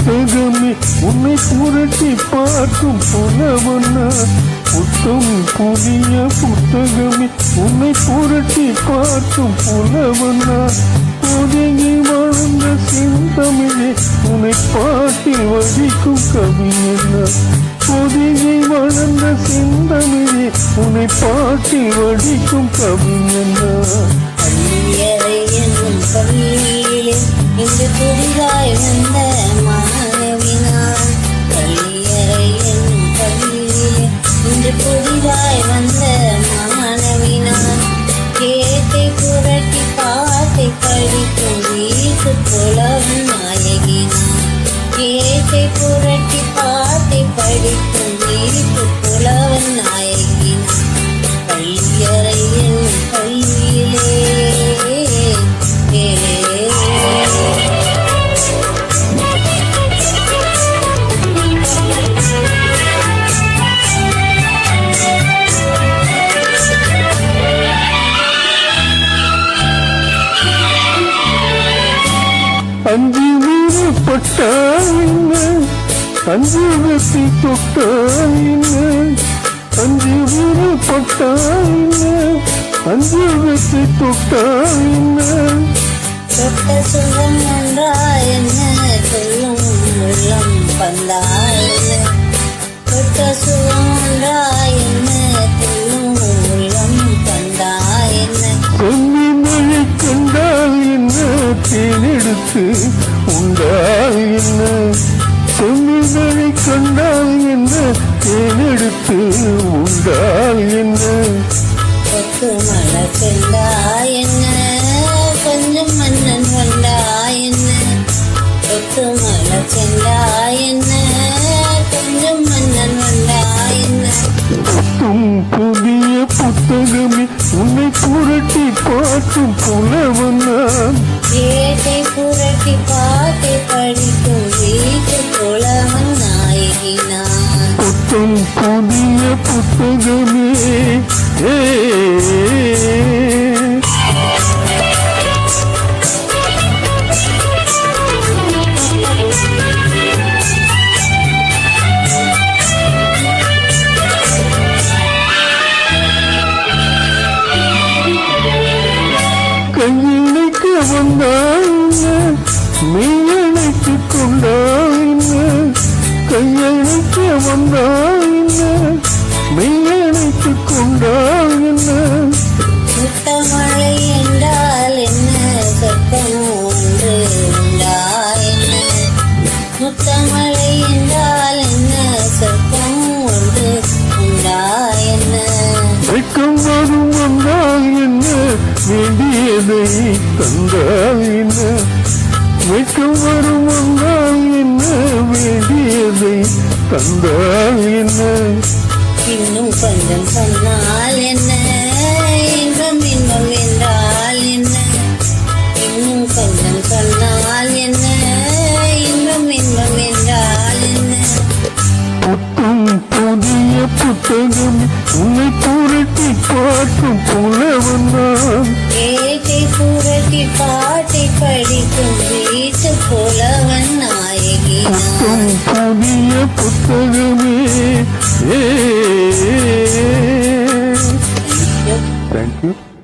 புத்தகமே உன்னை புரட்டி பார்க்கும் புலவனா. புத்தம் புதிய புத்தகமே உன்னை புரட்டி பார்க்கும் புலவனா. பொதுகி வாழ்ந்த செந்தமிழே உன்னை பாட்டில் வடிக்கும் கவிஞனா. பொதுகை வளர்ந்த செந்தமிழே உன்னை பாட்டில் வடிக்கும் கவிஞனா. பள்ளியறை என்னும் பள்ளியிலே இன்று புதிதாய் வந்த மாணவினான். பள்ளியறை என்னும் பள்ளியிலே இன்று புதிதாய் வந்த மாணவினான். கேட்டை புரட்டி பாட்டை படிக்கும் வீட்டு புலவன் நாயகினான். கேட்டை புரட்டி பாட்டை படிக்கும் வீட்டு புலவன் நாயகினான். பள்ளியறை என்னும் பள்ளியிலே அஞ்சு வீரப்பட்டாயின அஞ்சு வெற்றி தொட்டாயின. அஞ்சு வீரப்பட்டாயின அஞ்சு வெற்றி தொட்டாயின. தொட்ட சுகம் ஒன்றாயன சொல்லும் உள்ளம் பந்தாயன. தொட்ட சுகம் ஒன்றாயன சொல்லும் உள்ளம் பந்தாயன. செம்மிமழை கண்டால் என்ன தேனெடுத்து உண்டால் என்ன. செம்மிமழை கண்டால் என்ன தேனெடுத்து உண்டால் என்ன. கொத்து மழை பெண்டாயன கொஞ்சம் மன்னன் வந்தாயன. கொத்து மழை செண்டாயன கொஞ்சம் மன்னன் வந்தாயன. புத்தும் புதிய புத்தகமே உன்னை புரட்டி பார்க்கும் புலவனான். கேட்டை புரட்டி பாட்டை படிக்கும் வீட்டு புலவன் நாயகினான். புத்தும் புதிய புத்தகமே கையணைக்க வந்தாயின மெய்யணைத்துக் கொண்டாயின. கையணைக்க வந்தாயின மெய்யணைத்துக் கொண்டாயின. முத்தமழை என்றால் என்ன சொர்க்கம் ஒன்று உண்டாயன. முத்தமழை என்றால் என்ன சொர்க்கம் ஒன்று உண்டாயன. வெட்கம் வரும் வந்தால் என்ன வேண்டியதை தந்தால் என்ன. வெட்கம் வரும் வந்தால் என்ன வேண்டியதை தந்தால் என்ன. இன்னும் கொஞ்சம் சொன்னால் என்ன இன்பம் இன்பம் என்றால் என்ன. இன்னும் கொஞ்சம் சொன்னால் என்ன இன்பம் இன்பம் என்றால் என்ன. புத்தும் புதிய புத்தகம் உன்னை புரட்டி பார்க்கும் புலவன்தான். கேட்டை புரட்டி பாட்டை படிக்கும் வீட்டு புலவன் நாயகினான். புத்தும் புதிய புத்தகமே Thank you.